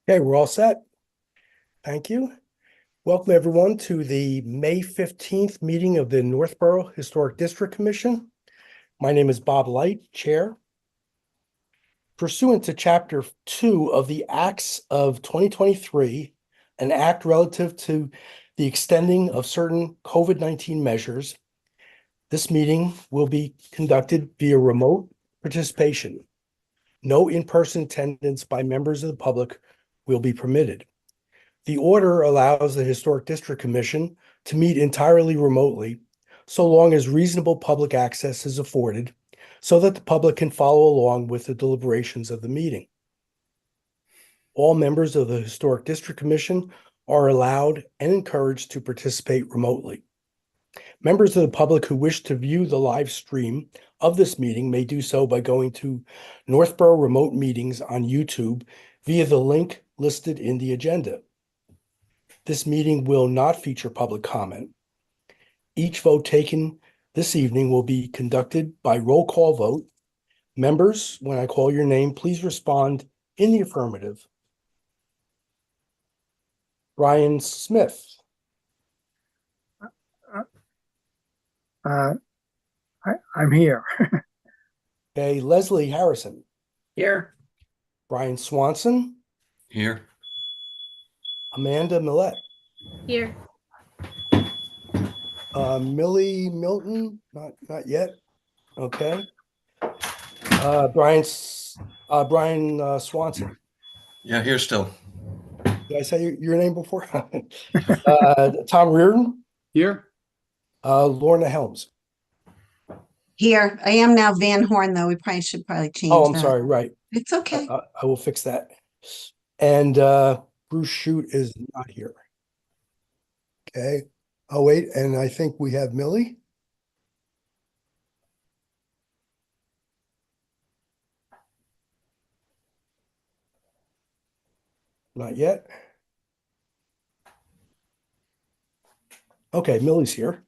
Okay, we're all set. Thank you. Welcome, everyone, to the May 15th meeting of the Northborough Historic District Commission. My name is Bob Light, Chair. Pursuant to Chapter 2 of the Acts of 2023, an act relative to the extending of certain COVID-19 measures, this meeting will be conducted via remote participation. No in-person attendance by members of the public will be permitted. The order allows the Historic District Commission to meet entirely remotely, so long as reasonable public access is afforded, so that the public can follow along with the deliberations of the meeting. All members of the Historic District Commission are allowed and encouraged to participate remotely. Members of the public who wish to view the live stream of this meeting may do so by going to Northborough Remote Meetings on YouTube via the link listed in the agenda. This meeting will not feature public comment. Each vote taken this evening will be conducted by roll call vote. Members, when I call your name, please respond in the affirmative. Brian Smith. I'm here. Okay, Leslie Harrison. Here. Brian Swanson. Here. Amanda Millette. Here. Millie Milton, not yet. Okay. Brian Swanson. Yeah, here still. Did I say your name before? Tom Reardon. Here. Lorna Helms. Here, I am now Van Horn, though. We should change Oh, I'm that. sorry. Right. It's okay. I will fix that. And Bruce Shute is not here. Okay. Oh, wait. And I think we have Millie. Not yet. Okay, Millie's here.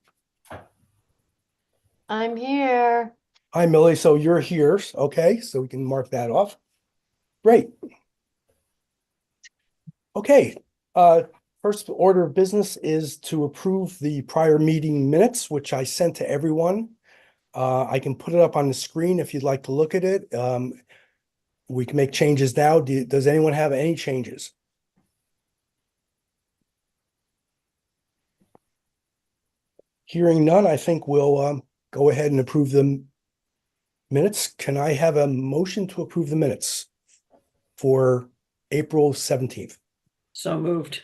I'm here. Hi, Millie. So you're here. Okay, so we can mark that off. Great. Okay. First order of business is to approve the prior meeting minutes, which I sent to everyone. I can put it up on the screen if you'd like to look at it. We can make changes now. Does anyone have any changes? Hearing none, I think we'll go ahead and approve the minutes. Can I have a motion to approve the minutes for April 17th? So moved.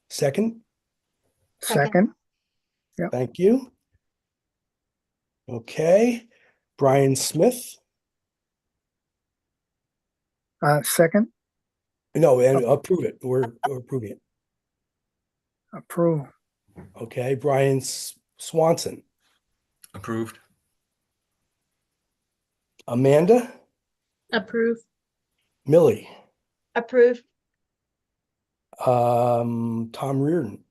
Second? Second. Yep. Thank you. Okay. Brian Smith? Second. No, and approve it. We're approving it. Approve. Okay. Brian Swanson? Approved. Amanda? Approve. Millie? Approve. Tom Reardon?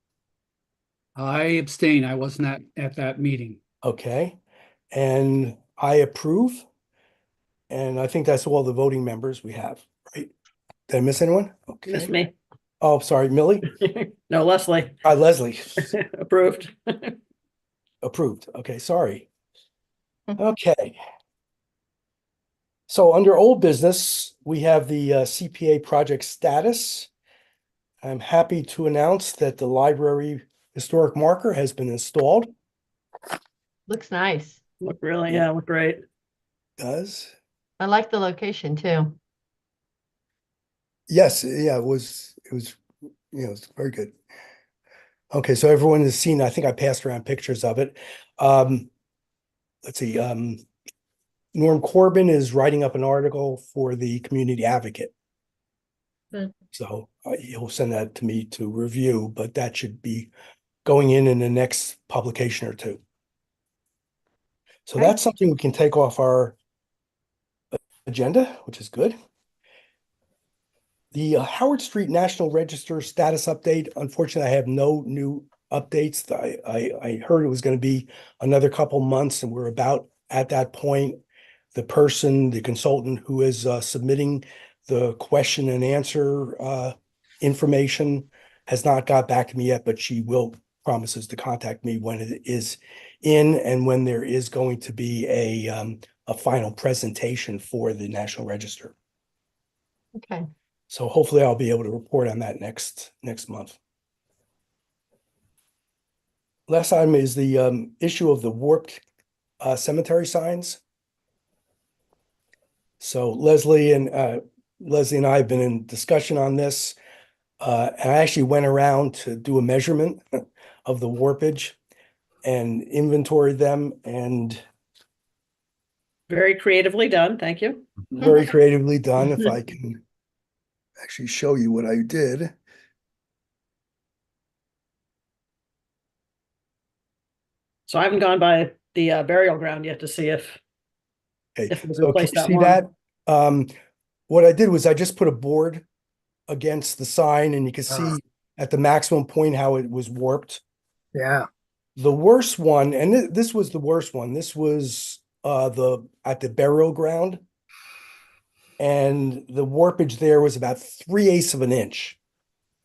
I abstain. I wasn't at that meeting. Okay. And I approve. And I think that's all the voting members we have, right? Did I miss anyone? Okay. Miss me. Oh, sorry, Millie? No, Leslie. Leslie? Approved. Approved. Okay, sorry. Okay. So under old business, we have the CPA project status. I'm happy to announce that the library historic marker has been installed. Looks nice. Look great. Does. I like the location too. Yes, yeah, it was, it's very good. Okay, so everyone has seen, I think I passed around pictures of it. Let's see, Norm Corbin is writing up an article for the Community Advocate. Good. So he'll send that to me to review, but that should be going in the next publication or two. So Okay. that's something we can take off our agenda, which is good. The Howard Street National Register status update. Unfortunately, I have no new updates. I heard it was going to be another couple months, and we're about at that point. The consultant who is submitting the question and answer information has not got back to me yet, but she will promises to contact me when it is in and when there is going to be a final presentation for the National Register. Okay. So hopefully I'll be able to report on that next month. Last item is the issue of the warped cemetery signs. So Leslie and I have been in discussion on this. And I actually went around to do a measurement of the warpage and inventoried them, and Very creatively done. Thank you. very creatively done. If I can actually show you what I did. So I haven't gone by the burial ground yet to see if Okay, it was so can replaced you that see one. that? What I did was I just put a board against the sign, and you can see at the maximum point how it was warped. Yeah, The worst one, and this was the worst one. This was at the burial ground, and the warpage there was about 3/8 of an inch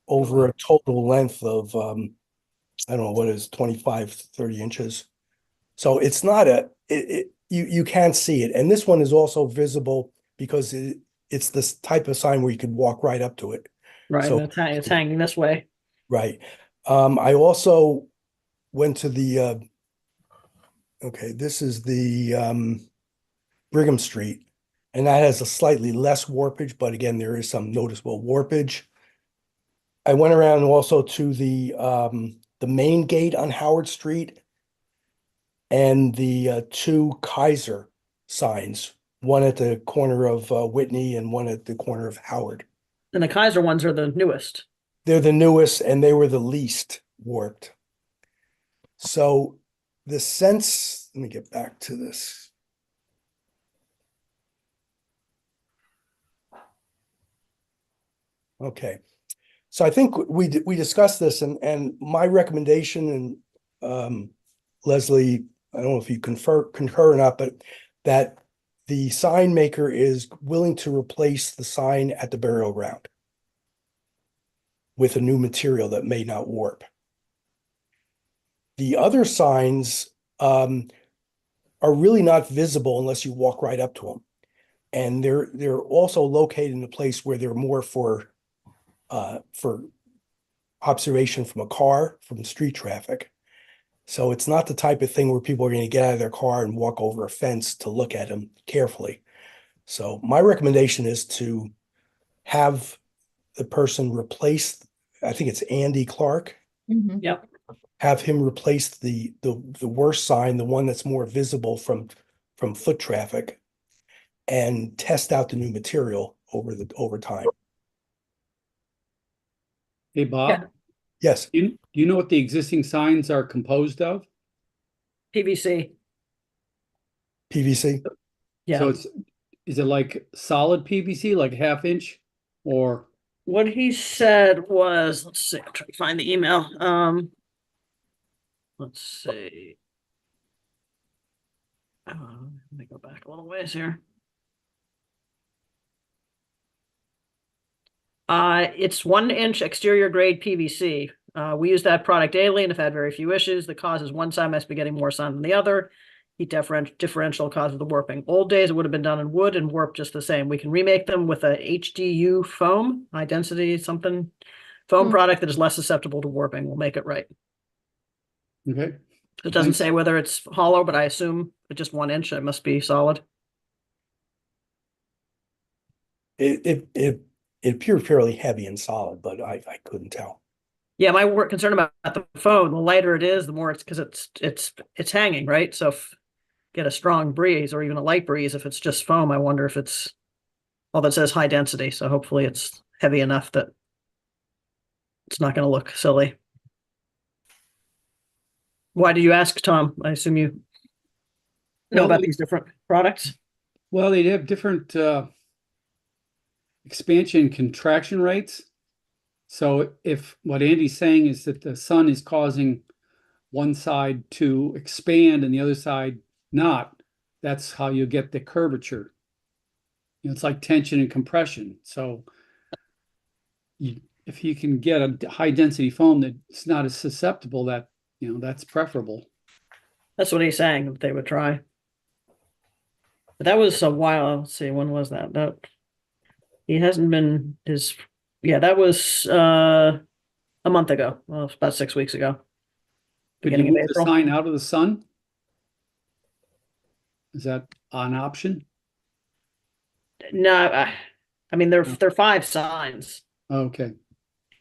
over a total length of I don't know what it is, 25, 30 inches. So it's not you can't see it. And this one is also visible because it's this type of sign where you could walk right up to it. Right, So and it's hanging this way. right. I also went to the okay, this is the Brigham Street, and that has a slightly less warpage, but again, there is some noticeable warpage. I went around also to the main gate on Howard Street and the two Kaiser signs, one at the corner of Whitney and one at the corner of Howard. And the Kaiser ones are the newest. They're the newest and they were the least warped. So the sense, let me get back to this. Okay. So I think we discussed this, and my recommendation, and Leslie, I don't know if you concur or not, but that the sign maker is willing to replace the sign at the burial ground with a new material that may not warp. The other signs are really not visible unless you walk right up to them, and they're also located in a place where they're more for observation from a car, from street traffic. So it's not the type of thing where people are going to get out of their car and walk over a fence to look at them carefully. So my recommendation is to have the person replace, I think it's Andy Clark, Mhm. Yep. have him replace the worst sign, the one that's more visible from foot traffic, and test out the new material over time. Hey, Bob, Yes, do you know what the existing signs are composed of? PVC. PVC. Yeah. So is it like solid PVC, like 1/2 inch? Or, What he said was, let's see, I'm trying to find the email. Let's see. Let me go back a little ways here. It's 1-inch exterior grade PVC. We use that product daily and have had very few issues. The cause is one side must be getting more sun than the other. Heat differential causes the warping. Old days, it would have been done in wood and warped just the same. We can remake them with a HDU foam, high density something, foam product that is less susceptible to warping. We'll make it right. okay, It doesn't Thanks. say whether it's hollow, but I assume it's just 1 inch. It must be solid. It appeared fairly heavy and solid, but I couldn't tell. Yeah, my concern about the phone, the lighter it is, the more it's because it's hanging, right? So if get a strong breeze or even a light breeze, if it's just foam, I wonder if it's all that says high density. So hopefully it's heavy enough that it's not going to look silly. Why did you ask, Tom? I assume you know about these different products. well, they have different expansion and contraction rates. So if what Andy's saying is that the sun is causing one side to expand and the other side not, that's how you get the curvature. it's like tension and compression. So if you can get a high density foam that's not as susceptible, that's preferable. That's what he's saying that they would try. But that was a while. Let's see, when was that? He hasn't been that was a month ago. Well, it's about 6 weeks ago. Could you Beginning of move the April. sign out of the sun? Is that an option? No, I mean they're 5 signs, Okay.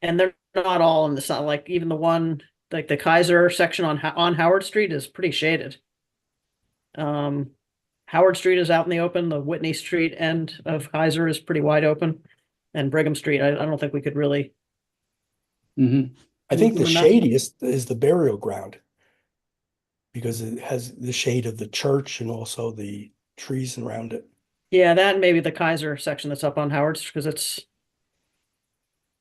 and they're not all in the sun. Like even the one, like the Kaiser section on Howard Street is pretty shaded. Howard Street is out in the open. The Whitney Street end of Kaiser is pretty wide open, and Brigham Street, I don't think we could really. Mm-hmm. I think the Moving that- shadiest is the burial ground. Because it has the shade of the church and also the trees around it. Yeah, that and maybe the Kaiser section that's up on Howard's because it's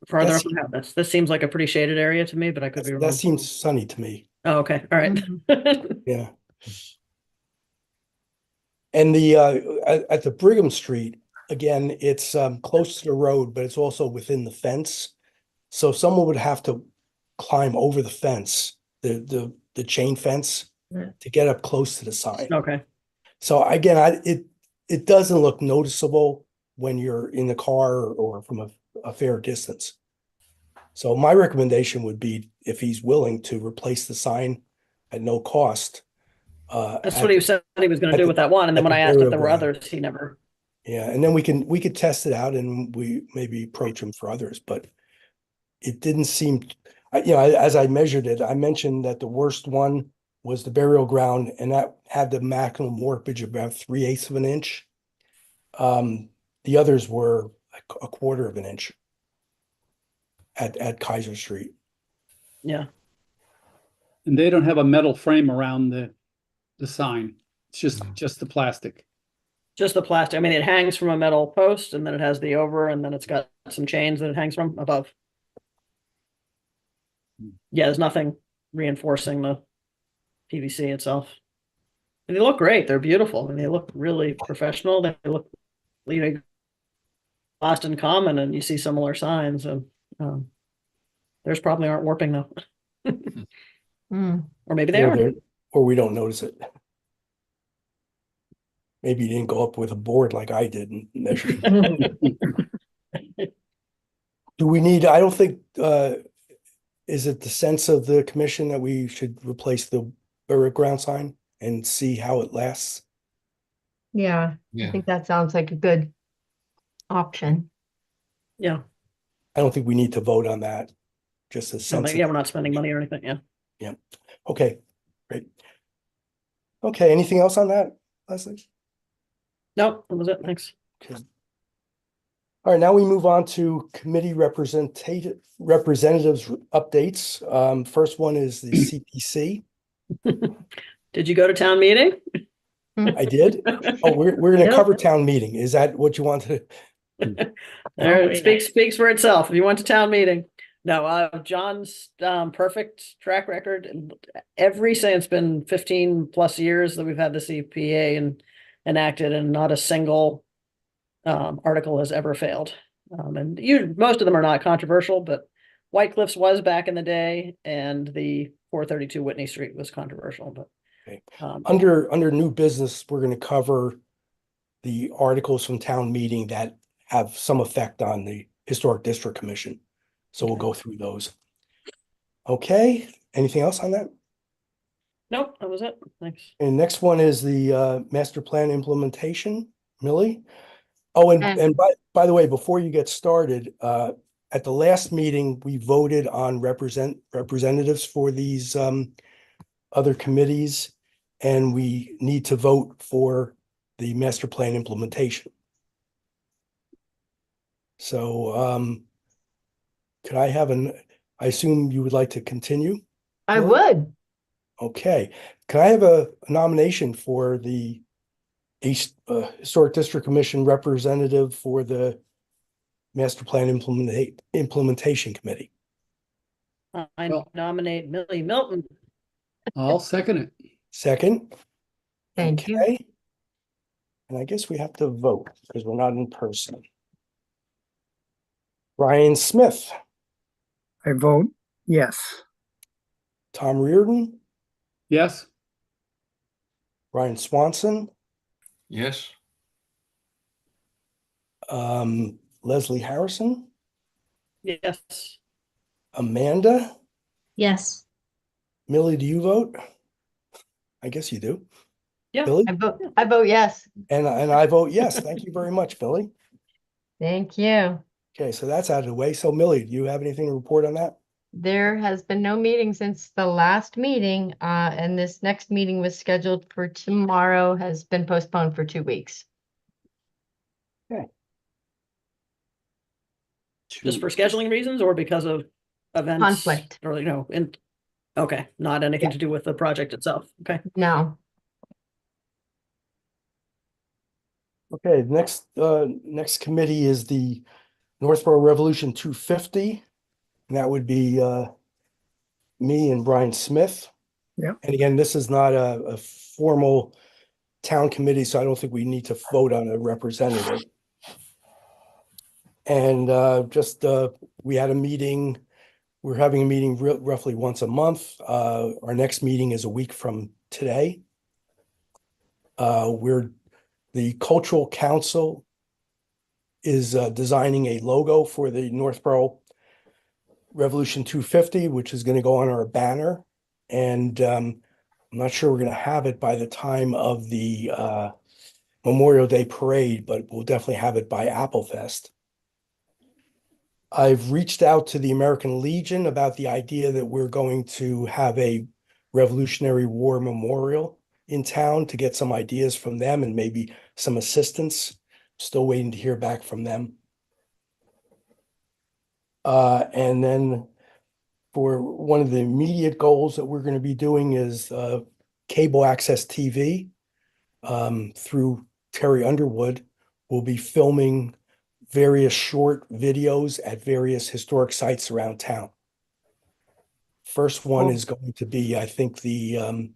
farther That's- up on Howard. This seems like a pretty shaded area to me, but I could be wrong. That seems sunny to me. Oh, okay, all right. Yeah. And the at the Brigham Street, again, it's close to the road, but it's also within the fence. So someone would have to climb over the fence, the chain fence, Yeah. to get up close to the sign. Okay, So again, it doesn't look noticeable when you're in the car or from a fair distance. So my recommendation would be, if he's willing to replace the sign at no cost. that's what he said he was going to at do the- with that one, and then at when the I asked if burial there were ground. others, he never. Yeah, and then we could test it out and we maybe approach him for others, but it didn't seem, as I measured it, I mentioned that the worst one was the burial ground, and that had the maximum warpage of about 3/8 of an inch. The others were a 1/4 of an inch at Kaiser Street. Yeah, And they don't have a metal frame around the sign. It's just the plastic. just the plastic. I mean, it hangs from a metal post, and then it has the over, and then it's got some chains that it hangs from above. Yeah, there's nothing reinforcing the PVC itself. And they look great. They're beautiful. I mean, they look really professional. They look, Boston Common, and you see similar signs, and theirs probably aren't warping though, Hmm. or maybe they Or are. or we don't notice it. Maybe you didn't go up with a board like I did and measure. Do we need, I don't think, is it the sense of the commission that we should replace the burial ground sign and see how it lasts? Yeah, I Yeah. think that sounds like a good option. Yeah, I don't think we need to vote on that. Just a no, sense. yeah, we're not spending money or anything. Yeah. Okay, great. Okay, anything else on that, Leslie? Nope, that was it. Thanks. Okay. All right, now we move on to committee representatives updates. First one is the CPC. Did you go to town meeting? I did. Oh, we're gonna Yep. cover town meeting. Is that what you wanted? There, Very it speaks for itself. If you went to town meeting. No, John's perfect track record. And every say it's been 15 plus years that we've had the CPA and enacted, and not a single article has ever failed. And most of them are not controversial, but White Cliffs was back in the day, and the 432 Whitney Street was controversial. But Okay. Under new business, we're gonna cover the articles from town meeting that have some effect on the Historic District Commission. So we'll go through those. Okay, anything else on that? nope, that was it. Thanks. And next one is the master plan implementation, Millie. Oh, and by the way, before you get started, at the last meeting, we voted on representatives for these other committees, and we need to vote for the master plan implementation. So could I have I assume you would like to continue? I Really? would. Okay, can I have a nomination for the Historic District Commission representative for the Master Plan Implementation Committee? I Well- nominate Millie Milton. I'll second it. Second? Thank you. Okay. And I guess we have to vote because we're not in person. Brian Smith, I vote yes. Tom Reardon, Yes, Brian Swanson, Yes. Leslie Harrison, Yes. Amanda, Yes, Millie, do you vote? I guess you do. Yeah. Billy? I vote yes. And I vote yes. Thank you very much, Billy. Thank you. Okay, so that's out of the way. So Millie, do you have anything to report on that? There has been no meeting since the last meeting, and this next meeting was scheduled for tomorrow, has been postponed for 2 weeks. Just for scheduling reasons or because of events? Conflict. Or, okay, not anything to do with the project itself. Okay. No, Okay, next committee is the Northborough Revolution 250. And that would be me and Brian Smith. Yeah. And again, this is not a formal town committee, so I don't think we need to vote on a representative. And we had a meeting. We're having a meeting roughly once a month. Our next meeting is a week from today. The Cultural Council is designing a logo for the Northborough Revolution 250, which is going to go on our banner. And I'm not sure we're going to have it by the time of the Memorial Day parade, but we'll definitely have it by Applefest. I've reached out to the American Legion about the idea that we're going to have a Revolutionary War memorial in town to get some ideas from them and maybe some assistance. Still waiting to hear back from them. And then for one of the immediate goals that we're going to be doing is cable access TV through Terry Underwood. We'll be filming various short videos at various historic sites around town. First one is going to be, I think, the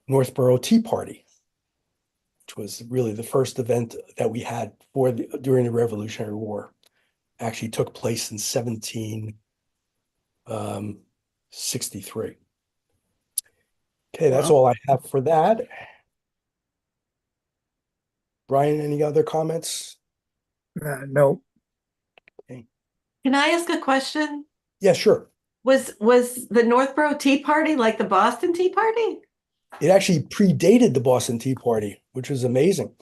Northborough Tea Party, which was really the first event that we had during the Revolutionary War. Actually took place in 1763. Okay, that's Wow. all I have for that. Brian, any other comments? No. Can I ask a question? Yeah, sure. Was the Northborough Tea Party like the Boston Tea Party? It actually predated the Boston Tea Party, which was amazing.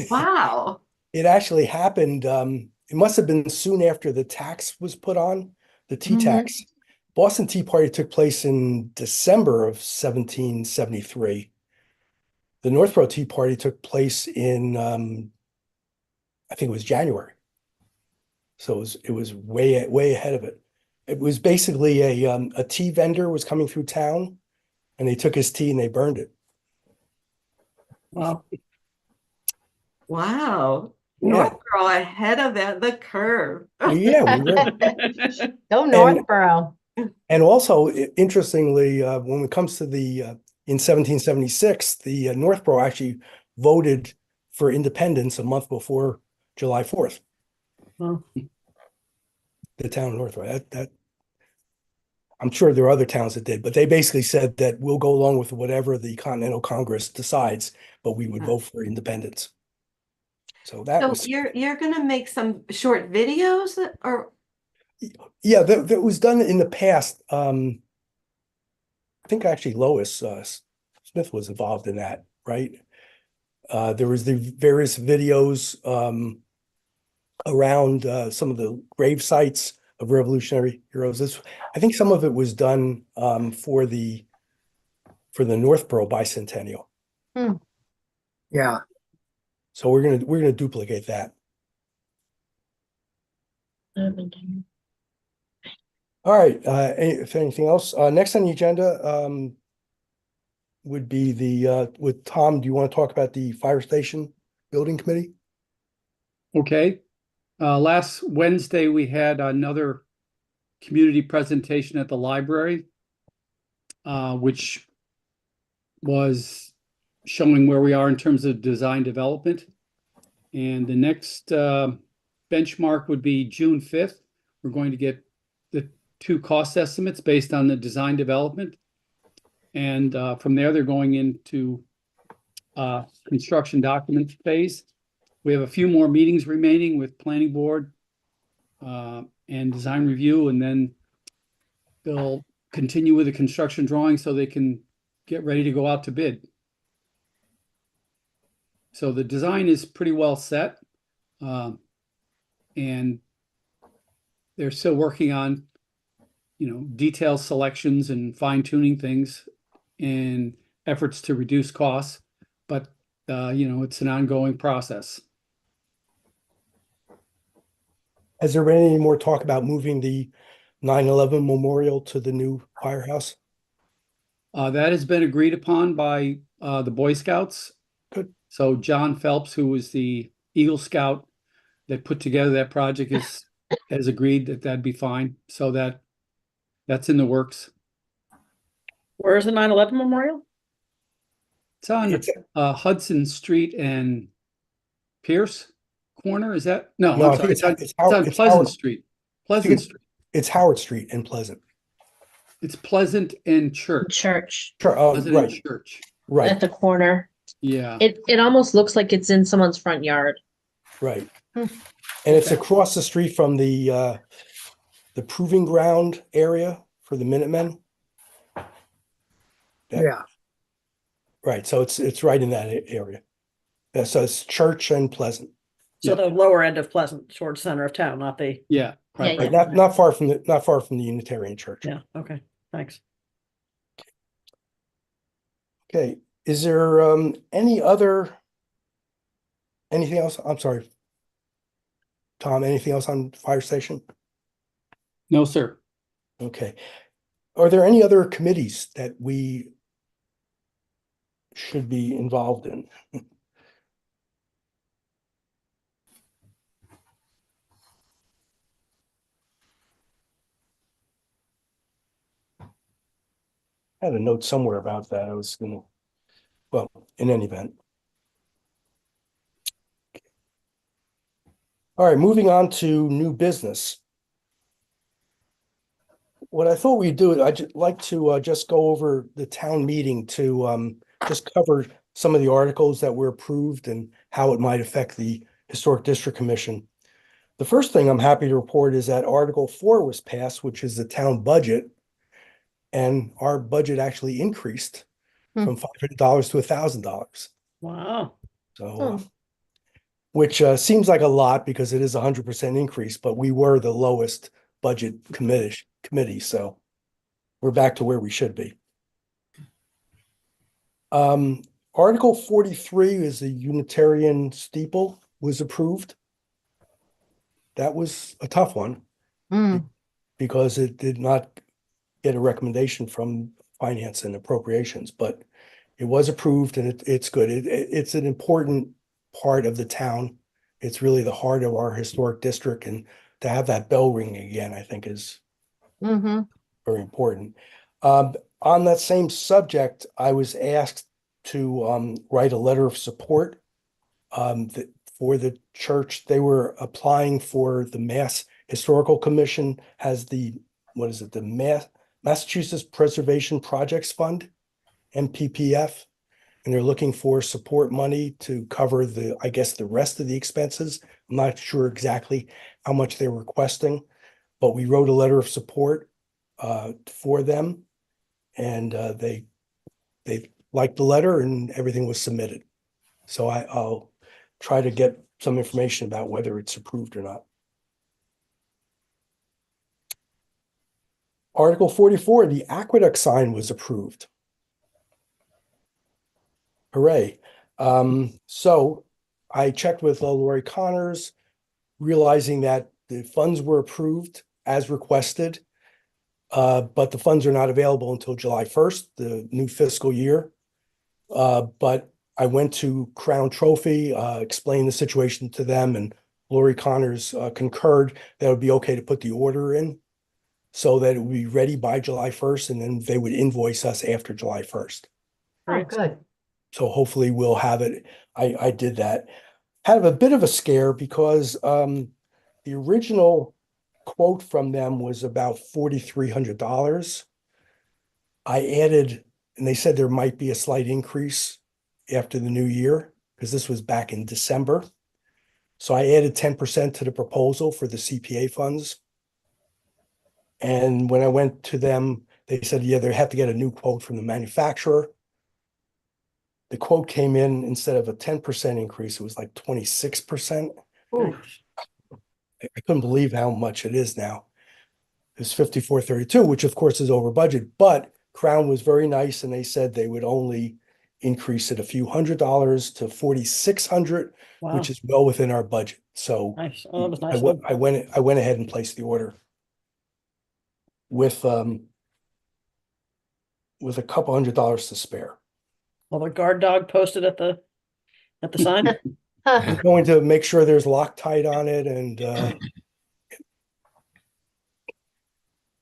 Wow. It actually happened, it must have been soon after the tax was put on, the tea tax. Boston Tea Party took place in December of 1773. The Northborough Tea Party took place in, I think it was January. So it was way ahead of it. It was basically a tea vendor was coming through town, and they took his tea and they burned it. Wow. Wow. Yeah. Northborough ahead of the curve. Yeah, we were. go Northborough. And also, interestingly, when it comes to in 1776, the Northborough actually voted for independence a month before July 4th. Wow. The town of Northborough. I'm sure there are other towns that did, but they basically said that we'll go along with whatever the Continental Congress decides, but we would vote for independence. So that So was, you're gonna make some short videos or yeah, that was done in the past. I think actually Lois Smith was involved in that, right? There was the various videos around some of the grave sites of Revolutionary heroes. I think some of it was done for the Northborough bicentennial. Yeah. So we're gonna duplicate that. All right. If anything else, next on the agenda would be with Tom. Do you want to talk about the fire station building committee? okay. Last Wednesday, we had another community presentation at the library, which was showing where we are in terms of design development. And the next benchmark would be June 5th. We're going to get the 2 cost estimates based on the design development. And from there, they're going into construction document phase. We have a few more meetings remaining with planning board and design review, and then they'll continue with the construction drawing so they can get ready to go out to bid. So the design is pretty well set. And they're still working on, detail selections and fine tuning things and efforts to reduce costs. But, it's an ongoing process. Has there been any more talk about moving the 9/11 memorial to the new firehouse? That has been agreed upon by the Boy Scouts. Good. So John Phelps, who was the Eagle Scout that put together that project, has agreed that that'd be fine. So that's in the works. Where's the 9/11 memorial? It's on It's- Hudson Street and Pierce corner. Is that? No, No, I'm I sorry. think It's on it's Pleasant Howard. Street. I Pleasant think Street. It's Howard Street in Pleasant. It's Pleasant and Church. Church Sure. Oh, Pleasant and right, Church. at right, the corner. Yeah. It almost looks like it's in someone's front yard. right. Hmm. And it's Okay. across the street from the proving ground area for the Minutemen. yeah, Right, so it's right in that area. Yeah, so it's Church and Pleasant. So Yeah. the lower end of Pleasant, towards center of town, not the, Yeah. Right. Yeah, Right, not far from the Unitarian Church. yeah, okay, thanks. Okay, is there anything else? I'm sorry. Tom, anything else on fire station? No, sir. Okay. Are there any other committees that we should be involved in? I had a note somewhere about that. I was gonna, well, in any event. All right, moving on to new business. What I thought we'd do, I'd like to just go over the town meeting to just cover some of the articles that were approved and how it might affect the Historic District Commission. The first thing I'm happy to report is that Article 4 was passed, which is the town budget. And our budget actually increased from $500 to $1,000. Wow. So, which seems like a lot because it is 100% increase, but we were the lowest budget committee, so we're back to where we should be. Article 43 is the Unitarian steeple was approved. That was a tough one because it did not get a recommendation from Finance and Appropriations, but it was approved and it's good. It's an important part of the town. It's really the heart of our historic district, and to have that bell ringing again, I think is very important. On that same subject, I was asked to write a letter of support for the church. They were applying for the Mass Historical Commission has the Massachusetts Preservation Projects Fund, MPPF, and they're looking for support money to cover the rest of the expenses. I'm not sure exactly how much they're requesting, but we wrote a letter of support for them, and they liked the letter and everything was submitted. So I'll try to get some information about whether it's approved or not. Article 44, the aqueduct sign was approved. Hooray. So I checked with Lori Connors, realizing that the funds were approved as requested, but the funds are not available until July 1st, the new fiscal year. But I went to Crown Trophy, explained the situation to them, and Lori Connors concurred that it would be okay to put the order in so that it would be ready by July 1st, and then they would invoice us after July 1st. Oh, good. So hopefully we'll have it. I did that. Had a bit of a scare because the original quote from them was about $4,300. I added, and they said there might be a slight increase after the new year, because this was back in December. So I added 10% to the proposal for the CPA funds. And when I went to them, they said, yeah, they have to get a new quote from the manufacturer. The quote came in, instead of a 10% increase, it was like 26%. Ooh. I couldn't believe how much it is now. It's 5432, which of course is over budget, but Crown was very nice and they said they would only increase it a few $100s to 4,600, Wow, which is well within our budget. So nice. Oh, that was I nice. went, I went ahead and placed the order with a couple $100s to spare. Well, the guard dog posted at the sign. I'm going to make sure there's Loctite on it and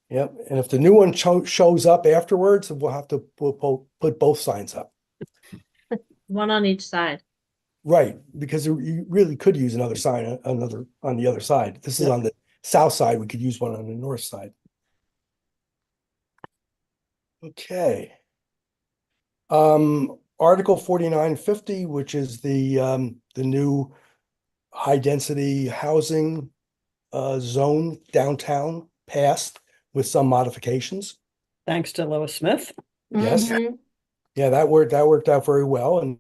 yep. And if the new one shows up afterwards, we'll have to put both signs up. One on each side. Right, because you really could use another sign, another on the other side. This is Yep. on the south side. We could use one on the north side. Okay. Article 4950, which is the new high density housing zone downtown, passed with some modifications. Thanks to Lois Smith. Yes. Mhm. Yeah, that worked out very well. And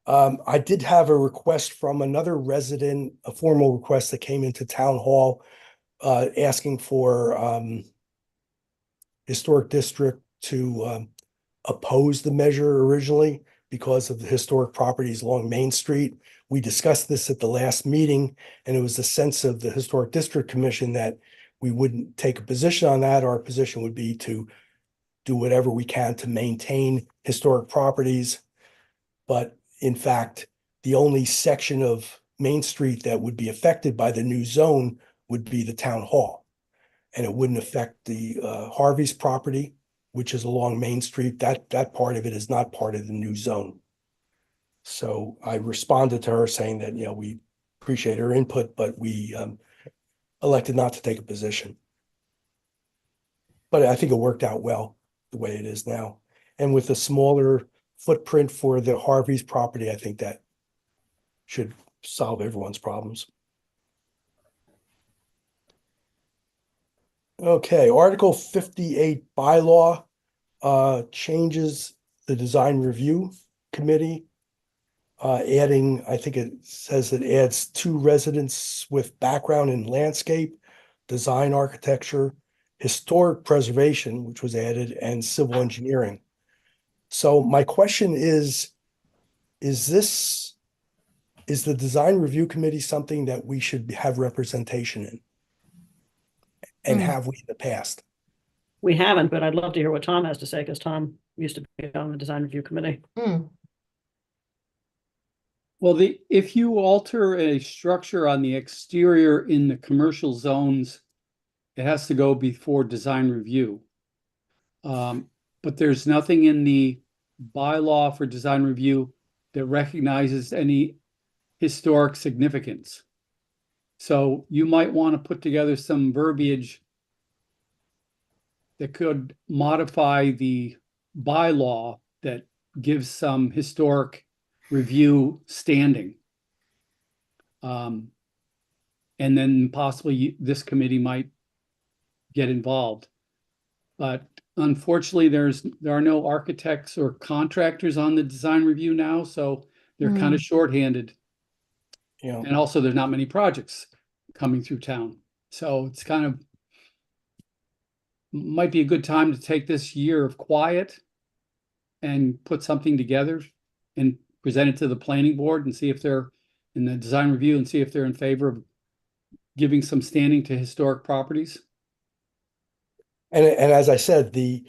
I did have a request from another resident, a formal request that came into town hall asking for historic district to oppose the measure originally because of the historic properties along Main Street. We discussed this at the last meeting, and it was the sense of the Historic District Commission that we wouldn't take a position on that. Our position would be to do whatever we can to maintain historic properties. But in fact, the only section of Main Street that would be affected by the new zone would be the town hall. And it wouldn't affect the Harvey's property, which is along Main Street. That part of it is not part of the new zone. So I responded to her saying that, we appreciate her input, but we elected not to take a position. But I think it worked out well the way it is now. And with a smaller footprint for the Harvey's property, I think that should solve everyone's problems. Okay, Article 58 bylaw changes the design review committee. Adding, I think it says it adds 2 residents with background in landscape, design architecture, historic preservation, which was added, and civil engineering. So my question is the design review committee something that we should have representation in? And have we in the past? We haven't, but I'd love to hear what Tom has to say, because Tom used to be on the design review committee. Mm. Well, if you alter a structure on the exterior in the commercial zones, it has to go before design review. But there's nothing in the bylaw for design review that recognizes any historic significance. So you might want to put together some verbiage that could modify the bylaw that gives some historic review standing. And then possibly this committee might get involved. But unfortunately, there are no architects or contractors on the design review now, so they're kind of shorthanded. And also there's not many projects coming through town. So it's kind of might be a good time to take this year of quiet and put something together and present it to the planning board and see if they're in the design review and see if they're in favor of giving some standing to historic properties. And as I said, the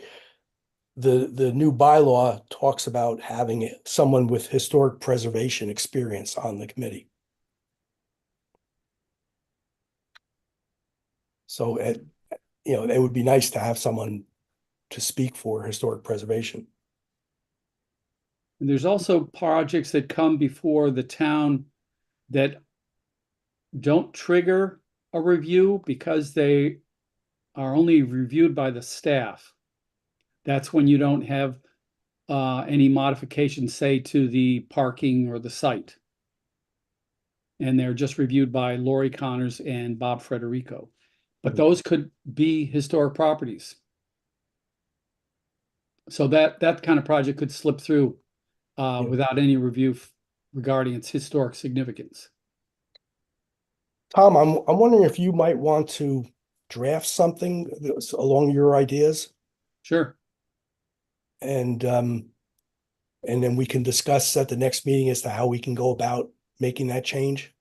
new bylaw talks about having someone with historic preservation experience on the committee. So it would be nice to have someone to speak for historic preservation. And there's also projects that come before the town that don't trigger a review because they are only reviewed by the staff. That's when you don't have any modifications, say, to the parking or the site. And they're just reviewed by Lori Connors and Bob Frederico. But those could be historic properties. So that kind of project could slip through without any review regarding its historic significance. Tom, I'm wondering if you might want to draft something that's along your ideas, Sure. and then we can discuss at the next meeting as to how we can go about making that change.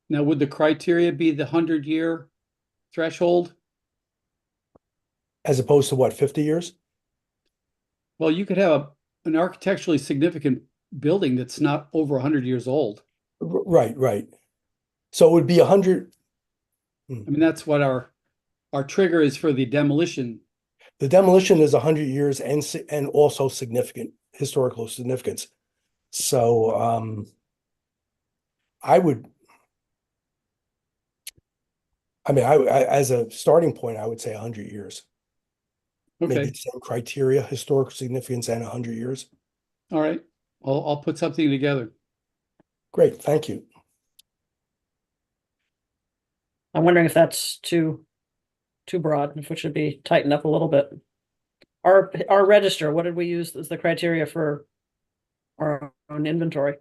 Now, would the criteria be the 100-year threshold? As opposed to what, 50 years? Well, you could have an architecturally significant building that's not over 100 years old. Right. So it would be 100. I mean, that's what our trigger is for the demolition. The demolition is 100 years and also significant historical significance. So I as a starting point, I would say 100 years. Maybe Okay. the same criteria, historical significance and 100 years. All right. I'll put something together. Great, thank you. I'm wondering if that's too broad, if it should be tightened up a little bit. Our register, what did we use as the criteria for our own inventory?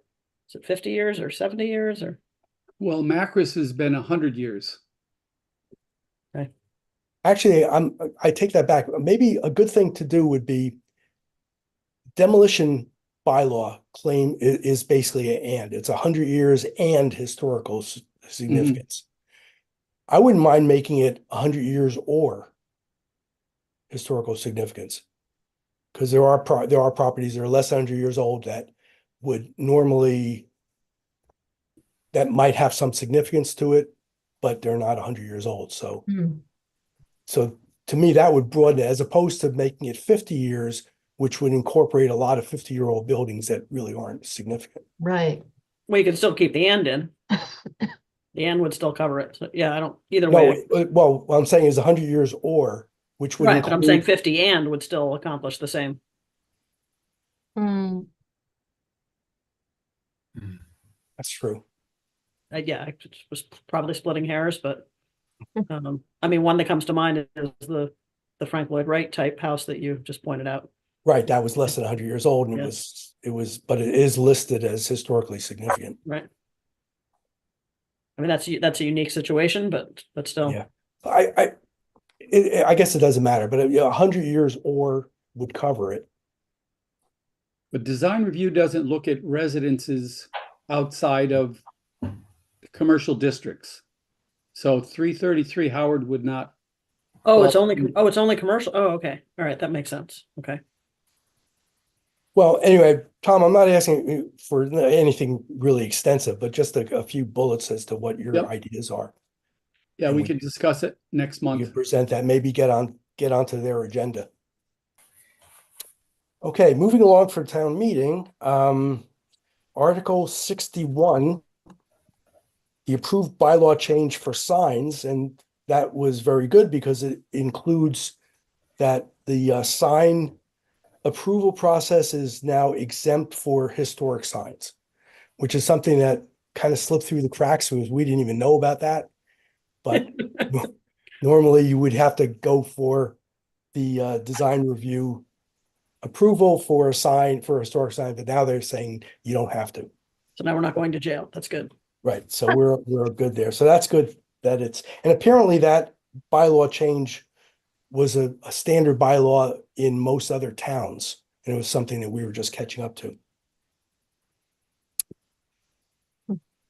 Is it 50 years or 70 years or? Well, Macris has been 100 years. Actually, I take that back. Maybe a good thing to do would be demolition bylaw claim is basically it's 100 years and historical significance. I wouldn't mind making it 100 years or historical significance, because there are properties that are less than 100 years old that would normally, that might have some significance to it, but they're not 100 years old. So So to me, that would broaden it, as opposed to making it 50 years, which would incorporate a lot of 50-year-old buildings that really aren't significant. Right. We could still keep the and in. The and would still cover it. So yeah, I don't, either No, way. well, what I'm saying is 100 years or, which would Right, but I'm saying include, 50 and would still accomplish the same. Hmm. that's true. Yeah, I was probably splitting hairs, but I mean, one that comes to mind is the Frank Lloyd Wright type house that you just pointed out. Right, that was less than 100 years old, and Yeah. but it is listed as historically significant. Right. I mean, that's a unique situation, but still. Yeah, I guess it doesn't matter, but 100 years or would cover it. But design review doesn't look at residences outside of commercial districts. So 333 Howard would not. Oh, it's only commercial. Oh, okay. All right, that makes sense. Okay. Well, anyway, Tom, I'm not asking you for anything really extensive, but just a few bullets as to what your Yep. ideas are. Yeah, And we we- can discuss it next You month. can present that, maybe get onto their agenda. Okay, moving along for town meeting, Article 61, the approved bylaw change for signs, and that was very good because it includes that the sign approval process is now exempt for historic signs, which is something that kind of slipped through the cracks because we didn't even know about that. But normally you would have to go for the design review approval for a sign, for a historic sign, but now they're saying you don't have to. So now we're not going to jail. That's good. Right, so we're good there. So that's good that and apparently that bylaw change was a standard bylaw in most other towns, and it was something that we were just catching up to.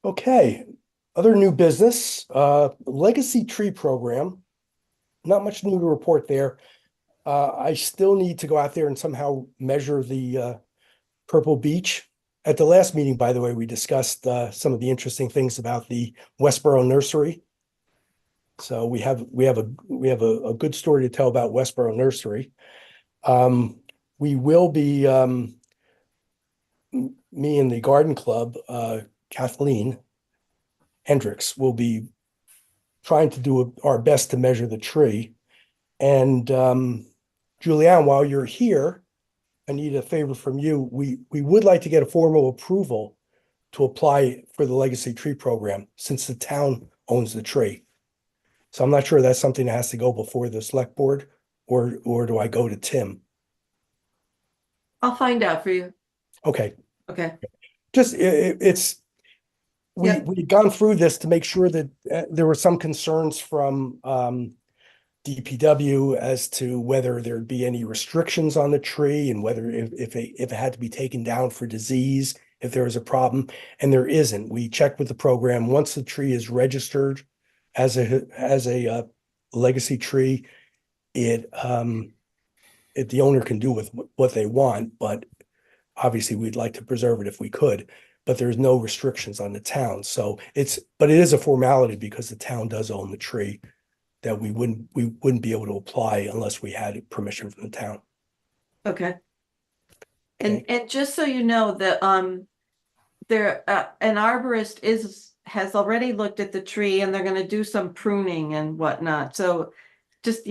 Okay, other new business, legacy tree program. Not much new to report there. I still need to go out there and somehow measure the Purple Beech. At the last meeting, by the way, we discussed some of the interesting things about the Westboro Nursery. So we have a good story to tell about Westboro Nursery. We will be me and the garden club, Kathleen Hendricks, will be trying to do our best to measure the tree. And Julianne, while you're here, I need a favor from you. We would like to get a formal approval to apply for the Legacy Tree Program since the town owns the tree. So I'm not sure that's something that has to go before the select board, or do I go to Tim? I'll find out for you. Okay, Okay. just it's Yep. we've gone through this to make sure that there were some concerns from DPW as to whether there'd be any restrictions on the tree and whether if it had to be taken down for disease, if there was a problem, and there isn't. We checked with the program. Once the tree is registered as a legacy tree, the owner can do with what they want, but obviously we'd like to preserve it if we could. But there's no restrictions on the town, so but it is a formality because the town does own the tree, that we wouldn't be able to apply unless we had permission from the town. Okay. And just so you know, that there an arborist has already looked at the tree, and they're going to do some pruning and whatnot. So just,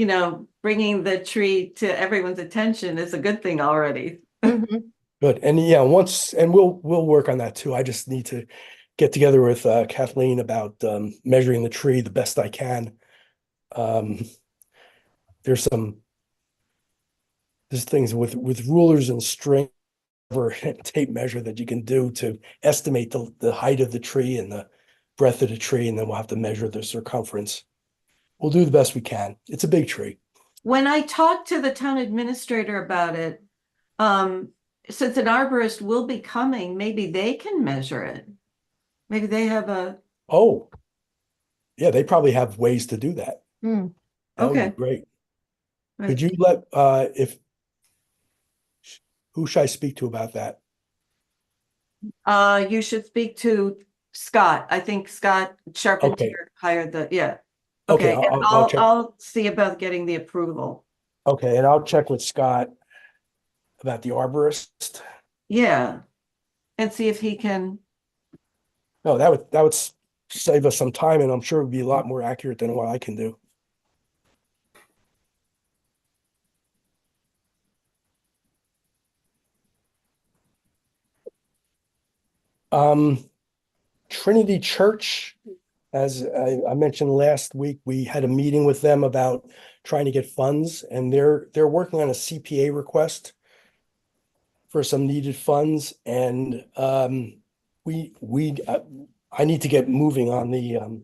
bringing the tree to everyone's attention is a good thing already. Mhm. Good, and yeah, we'll work on that too. I just need to get together with Kathleen about measuring the tree the best I can. There's things with rulers and string or tape measure that you can do to estimate the height of the tree and the breadth of the tree, and then we'll have to measure the circumference. We'll do the best we can. It's a big tree. When I talked to the town administrator about it, since an arborist will be coming, maybe they can measure it. Maybe they have a, Oh, yeah, they probably have ways to do that. Hmm. That would be Okay. great. Right. Could you who should I speak to about that? You should speak to Scott. I think Scott Charpentier hired Okay, okay, and I'll check. I'll see about getting the approval. Okay, and I'll check with Scott about the arborist. Yeah. And see if he can, No, that would save us some time, and I'm sure it would be a lot more accurate than what I can do. Trinity Church, as I mentioned last week, we had a meeting with them about trying to get funds, and they're working on a CPA request for some needed funds, and I need to get moving on the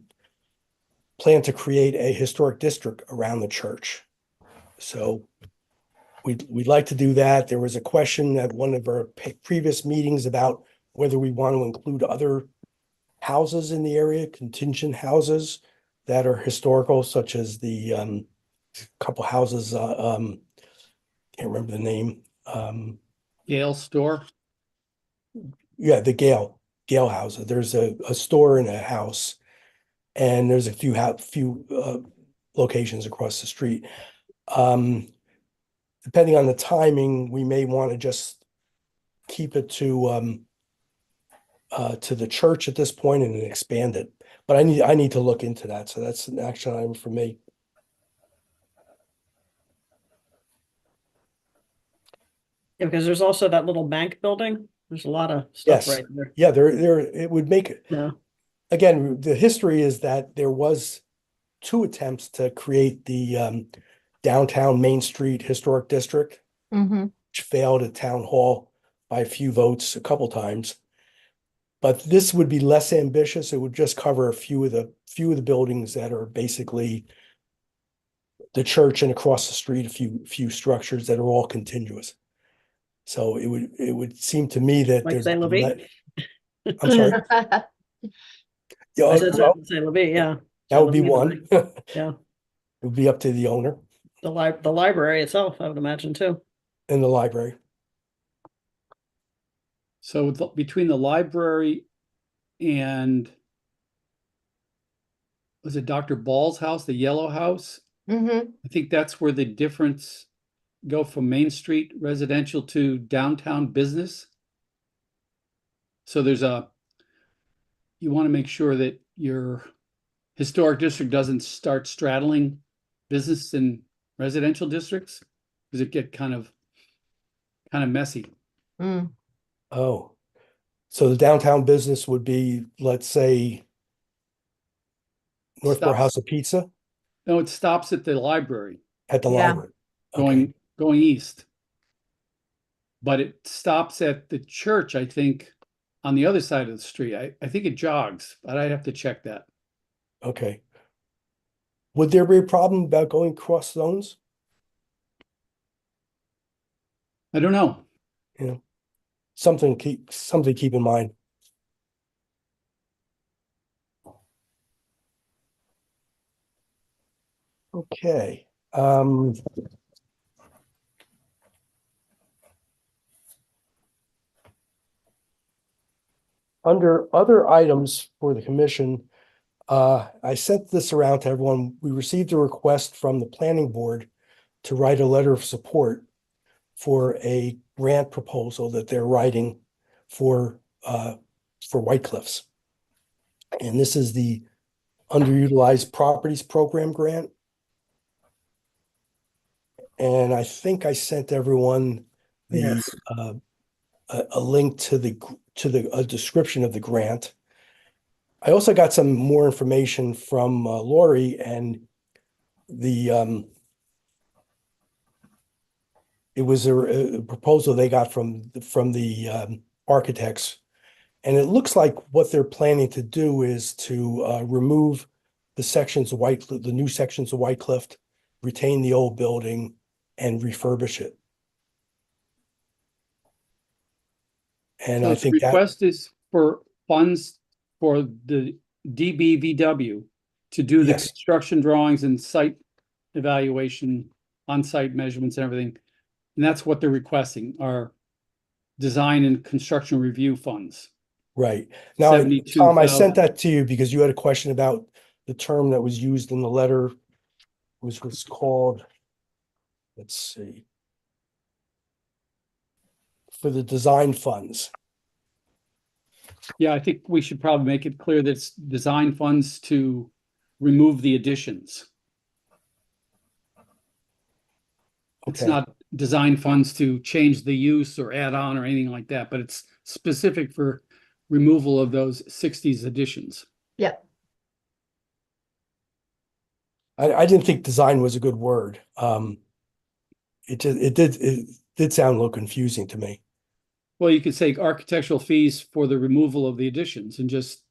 plan to create a historic district around the church. So we'd like to do that. There was a question at one of our previous meetings about whether we want to include other houses in the area, contingent houses that are historical, such as the couple houses, can't remember the name. Gale Store. Yeah, the Gale houses. There's a store and a house, and there's a few locations across the street. Depending on the timing, we may want to just keep it to the church at this point and then expand it. But I need to look into that. So that's an action item for me. Yeah, because there's also that little bank building. There's a lot of stuff Yes. right there. Yeah, it would make, Yeah. again, the history is that there was 2 attempts to create the downtown Main Street Historic District, Mhm. which failed at town hall by a few votes a couple times. But this would be less ambitious. It would just cover a few of the buildings that are basically the church, and across the street, a few structures that are all contiguous. So it would seem to me that Like there's. St. Louis? I'm sorry. Yeah, I said well, St. Louis, yeah. that would be one. It Yeah. would be up to the owner The library itself, I would imagine too. and the library. So between the library and was it Dr. Ball's house, the yellow house? Mhm. I think that's where the difference go from Main Street residential to downtown business. So you want to make sure that your historic district doesn't start straddling business and residential districts, because it get kind of messy. Mm. Oh, so the downtown business would be, let's say, Northborough Stop. House of Pizza No, it stops at the library at the Yeah. library. Okay, going east. But it stops at the church, I think, on the other side of the street. I think it jogs, but I'd have to check that. okay. Would there be a problem about going cross zones? I don't know. Something to keep in mind. Okay, under other items for the commission, I sent this around to everyone. We received a request from the planning board to write a letter of support for a grant proposal that they're writing for White Cliffs. And this is the Underutilized Properties Program grant. And I think I sent everyone Yes. a link to a description of the grant. I also got some more information from Lori, and it was a proposal they got from the architects, and it looks like what they're planning to do is to remove the new sections of White Cliff, retain the old building, and refurbish it. And So I the think that, request is for funds for the DBVW to do the yes, construction drawings and site evaluation, on-site measurements and everything. And that's what they're requesting, are design and construction review funds. right. Now, Tom, I sent 72,000. that to you because you had a question about the term that was used in the letter, which was called, let's see, for the design funds. Yeah, I think we should probably make it clear that it's design funds to remove the additions. It's Okay. not design funds to change the use or add on or anything like that, but it's specific for removal of those 60s additions. Yep. I didn't think design was a good word. It did sound a little confusing to me. Well, you could say architectural fees for the removal of the additions and just.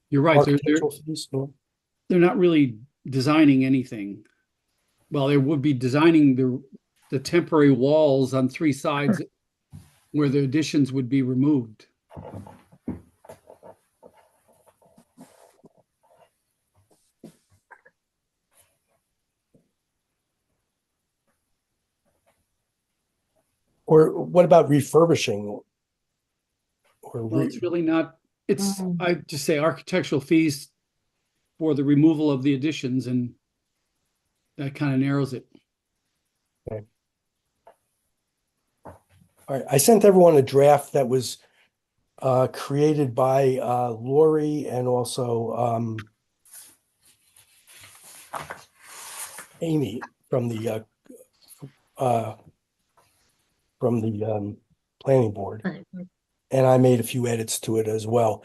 You're right, Architectural fees, no? they're not really designing anything. Well, they would be designing the temporary walls on 3 sides where the additions would be removed. Or what about refurbishing? Or Well, it's really not, I just say architectural fees for the removal of the additions, and that kind of narrows it. Okay. All right, I sent everyone a draft that was created by Lori and also Amy from the planning board, and I made a few edits to it as well.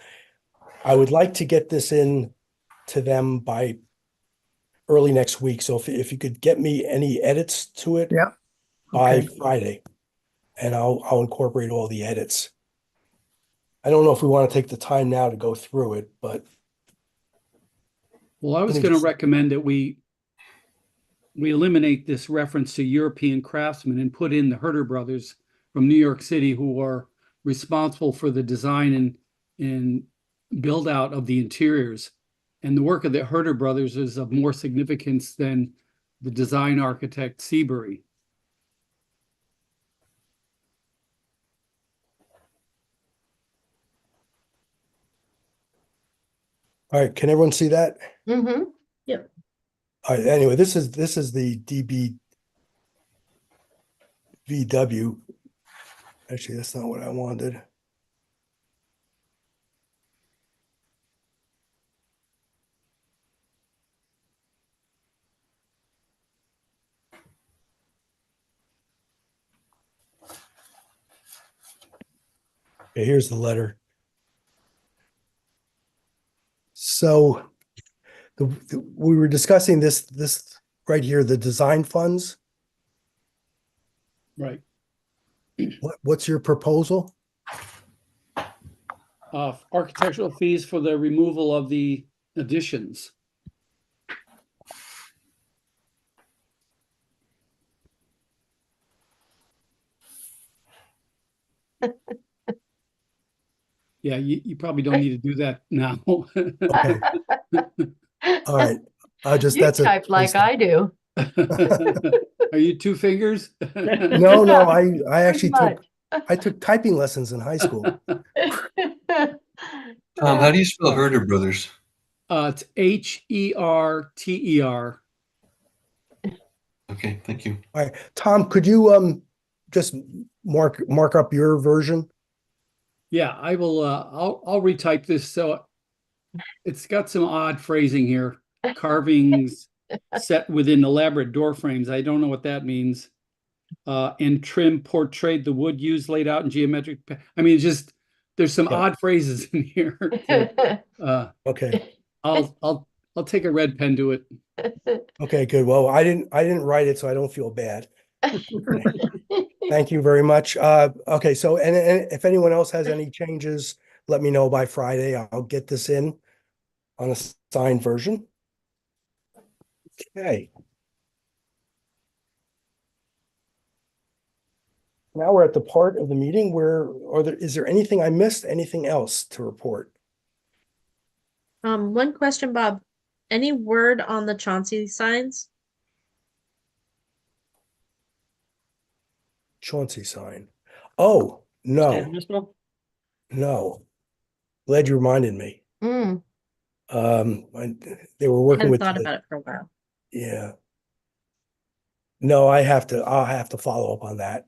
I would like to get this in to them by early next week. So if you could get me any edits to it Yeah. by Okay. Friday, and I'll incorporate all the edits. I don't know if we want to take the time now to go through it, but. Well, I was going to recommend that we eliminate this reference to European craftsmen and put in the Herder brothers from New York City, who are responsible for the design and build out of the interiors. And the work of the Herder brothers is of more significance than the design architect Seabury. All right, can everyone see that? Mm-hmm. All right, anyway, this is the DBVW. Actually, that's not what I wanted. Okay, here's the letter. So we were discussing this right here, the design funds. Right. What's your proposal? Architectural fees for the removal of the additions. Yeah, you probably don't need to do that now. Okay, all right. You That's a type like I do. Are you two fingers? No, I actually Pretty I took typing lessons in high school. Tom, how do you spell Herder Brothers? It's Herter. Okay, thank you. All right, Tom, could you just mark up your version? Yeah, I will. I'll retype this. So it's got some odd phrasing here. Carvings set within elaborate door frames. I don't know what that means. And trim portrayed the wood used laid out in geometric. I mean, it's just there's some Yeah. odd phrases in here. So, Okay, I'll take a red pen to it. okay, good. Well, I didn't write it, so I don't feel bad. Thank you very much. Okay, so and if anyone else has any changes, let me know by Friday. I'll get this in on a signed version. Okay. Now we're at the part of the meeting where, is there anything I missed? Anything else to report? One question, Bob. Any word on the Chauncey signs? Chauncey sign. Oh, State no, municipal? no. Glad you reminded me. Mm, They were working Hadn't with, thought about it for a while. yeah. No, I'll have to follow up on that.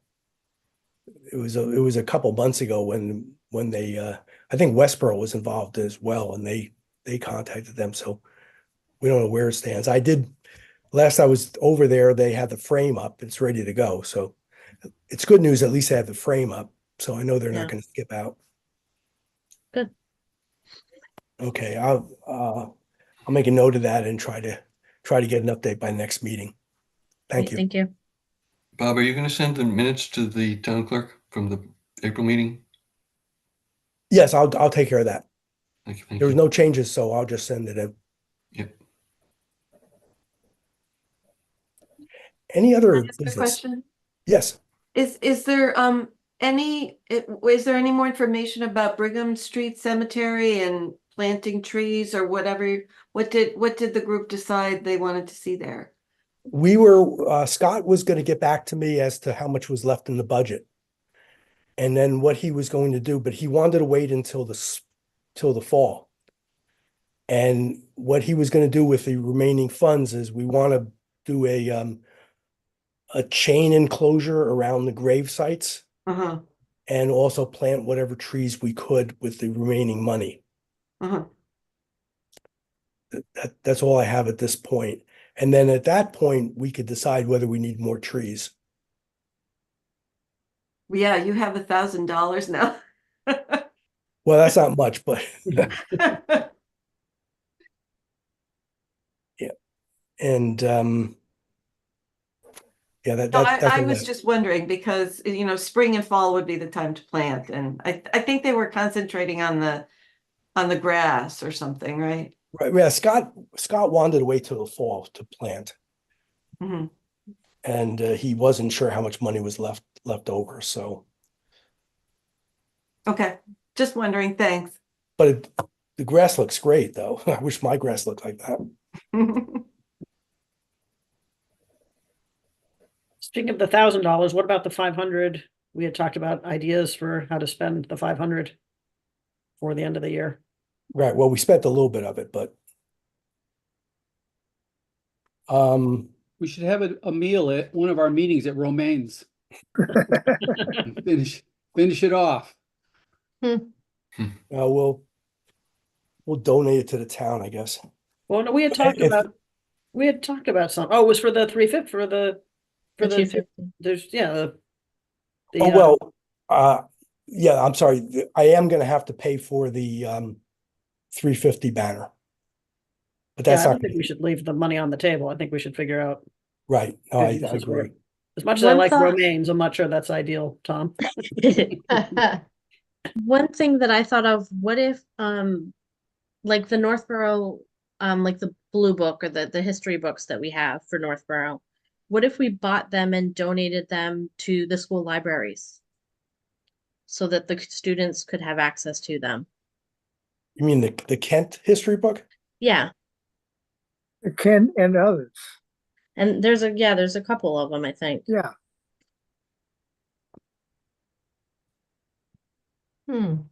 It was a couple months ago when they, I think Westboro was involved as well, and they contacted them, so we don't know where it stands. Last I was over there, they had the frame up, it's ready to go, so it's good news, at least they have the frame up, so I know they're Yeah. not gonna skip out. Good. Okay, I'll make a note of that and try to get an update by next meeting. Thank Great, you. Thank you. Bob, are you going to send the minutes to the town clerk from the April meeting? Yes, I'll take care of that. Thank you. There was no changes, so I'll just send it in. Yep. Any Can I other ask a business? question? Yes. Is there is there any more information about Brigham Street Cemetery and planting trees or whatever? What did the group decide they wanted to see there? Scott was going to get back to me as to how much was left in the budget. And then what he was going to do, but he wanted to wait until the fall. And what he was going to do with the remaining funds is we want to do a chain enclosure around the grave sites Uh-huh, and also plant whatever trees we could with the remaining money. uh-huh. That's all I have at this point. And then at that point, we could decide whether we need more trees. Yeah, you have $1,000 now. Well, that's not much, but yeah. And yeah, No, that's I was just wondering because, spring and fall would be the time to plant. And I think they were concentrating on the grass or something, right? right. Yeah, Scott wanted to wait till the fall to plant, Hmm. and he wasn't sure how much money was left over. So, Okay, just wondering, thanks. but the grass looks great, though. I wish my grass looked like that. Speaking of the $1,000, what about the 500? We had talked about ideas for how to spend the 500 for the end of the year. Right. Well, we spent a little bit of it, but We should have a meal at one of our meetings at Romaine's. Finish Finish it off. We'll donate it to the town, I guess. Well, no, we had talked If- about some, oh, it was for the 350, for The the, 250. there's, yeah, the, Oh, well, yeah, I'm sorry. I am gonna have to pay for the 350 banner. But yeah, that's I not don't think we should leave the money on the table. I think we should figure out. right. No, good I uses for agree. it. As much as I One like thought- romaines, I'm not sure that's ideal, Tom. One thing that I thought of, what if like the Northborough like the blue book or the history books that we have for Northborough, what if we bought them and donated them to the school libraries so that the students could have access to them? You mean the Kent history book? Yeah, Ken and others. and there's a couple of them, I think. Yeah, Hmm.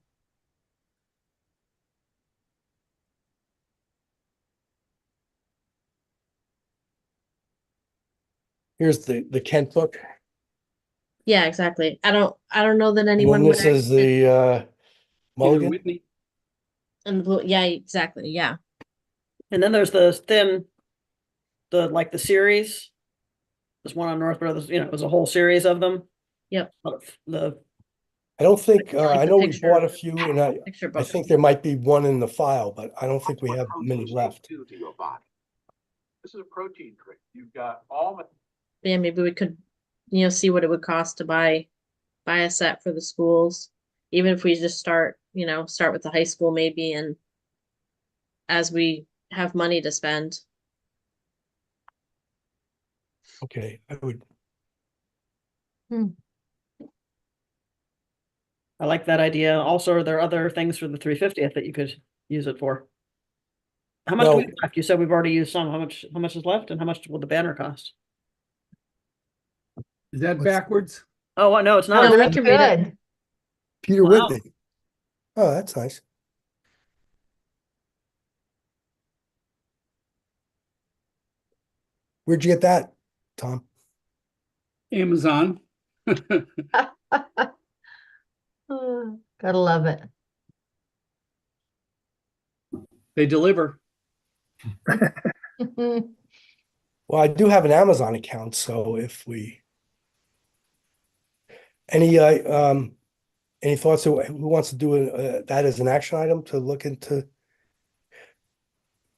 Here's the Kent book. Yeah, exactly. I don't know that And anyone then would this is actually- the Peter Mulligan. Whitney. and the blue, yeah, exactly. Yeah. And then there's the thin, like the series. There's one on Northborough, there's a whole series of them. Yep. The, I don't think, Like I the know we picture- bought a few and Picture I book. think there might be one in the file, but I don't think we have many left. To your body. This is a protein drink. You've got all the Yeah, maybe we could, see what it would cost to buy a set for the schools. Even if we just start with the high school maybe, and as we have money to spend. Okay, I would, I like that idea. Also, are there other things for the 350th that you could use it for? How much do we No. have left? You said we've already used some. How much is left, and how much will the banner cost? Is that What's- backwards? Oh, no, it's No, not. we that's can read it. good. Peter Wow. Whitney. Oh, that's nice. Where'd you get that, Tom? Amazon. Oh, gotta love it. They deliver. Well, I do have an Amazon account, so if we any thoughts who wants to do that as an action item to look into?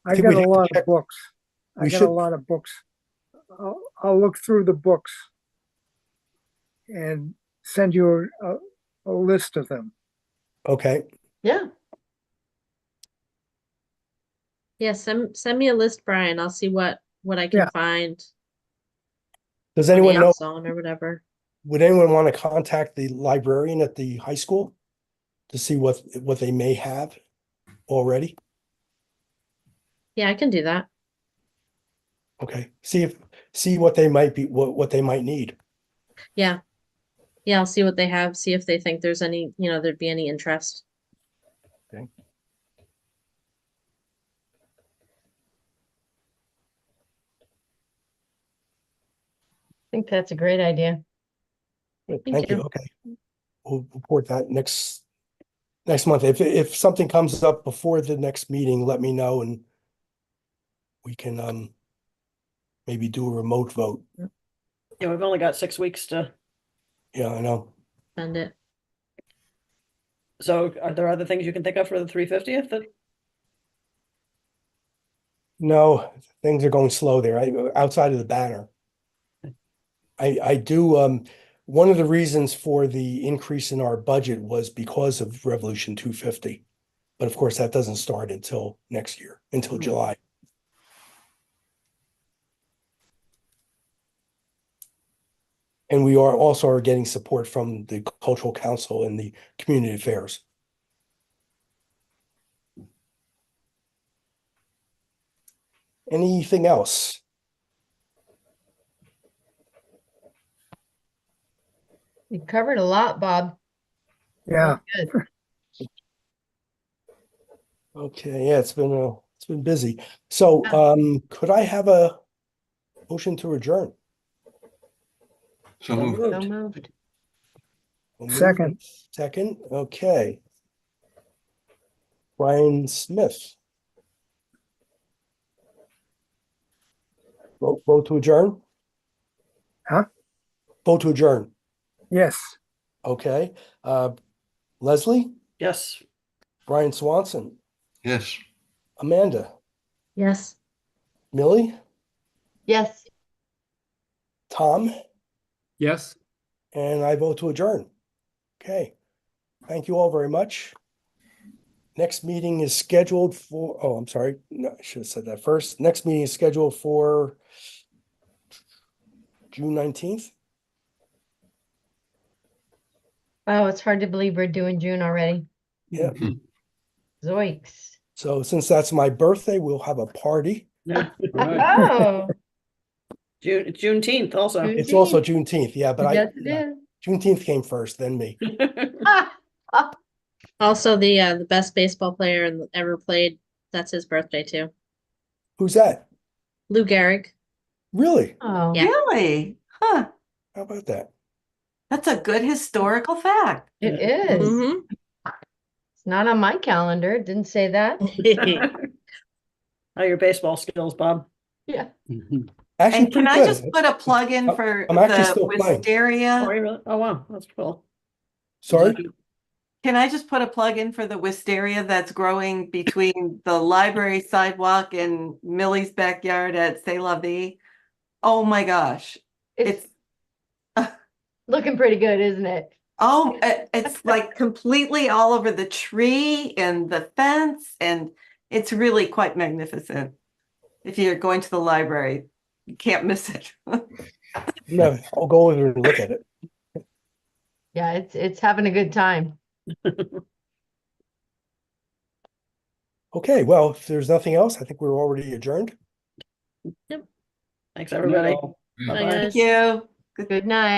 I think got we'd a have to lot check- of books. I we got a should- lot of books. I'll look through the books and send you a list of them. Okay, Yeah, Yeah, send me a list, Brian. I'll see what I can Yeah. find does on anyone know, Amazon or whatever. would anyone want to contact the librarian at the high school to see what they may have already? Yeah, I can do that. Okay, see what they might be, what they might need. Yeah. Yeah, I'll see what they have, see if they think there's any, there'd be any interest. I think that's a great idea. Good, Thank Thank you, you. okay. We'll report that next month. If something comes up before the next meeting, let me know and we can maybe do a remote vote. Yeah, we've only got 6 weeks to, Yeah, I know. Send it. so are there other things you can think of for the 350th that? No, things are going slow there, outside of the banner. I do, one of the reasons for the increase in our budget was because of Revolution 250. But of course, that doesn't start until next year, until July. And we are getting support from the Cultural Council and the Community Affairs. Anything else? You covered a lot, Bob. Yeah, Good. Okay, yeah, it's been busy. So, could I have a motion to adjourn? So So moved. So moved. moved. Second. Second, okay. Brian Smith. Vote to adjourn? Huh? Vote to adjourn, Yes. okay. Leslie, Yes. Brian Swanson, Yes. Amanda, Yes. Millie, Yes. Tom, Yes. and I vote to adjourn. Okay, thank you all very much. Next meeting is scheduled for, oh, I'm sorry, no, I should have said that first. Next meeting is scheduled for June 19th. Oh, it's hard to believe we're doing June already. Yeah, Zoinks. so since that's my birthday, we'll have a party. Yeah. Right. Oh. Juneteenth also. It's also Juneteenth, yeah, but Yes, it is. Juneteenth came first, then me. Also, the best baseball player ever played. That's his birthday too. Who's that? Lou Gehrig. Really? Oh. Yeah. Really? Huh, How about that? that's a good historical fact. It is. Mhm. It's not on my calendar. It didn't say that. How are your baseball skills, Bob? Yeah. Mhm. Actually, And can pretty I good. just put a plug in for I'm actually the still playing. Oh, are wisteria? you really? Oh, wow, that's cool. Sorry? Can I just put a plug in for the wisteria that's growing between the library sidewalk and Millie's backyard at C'est La Vie? Oh my gosh. It's It's looking pretty good, isn't it? it's like completely all over the tree and the fence, and it's really quite magnificent. If you're going to the library, you can't miss it. No, I'll go over and look at it. Yeah, it's having a good time. Okay, well, if there's nothing else, I think we're already adjourned. Thanks, everybody. No. Bye-bye. Bye, guys. Thank you. Good night.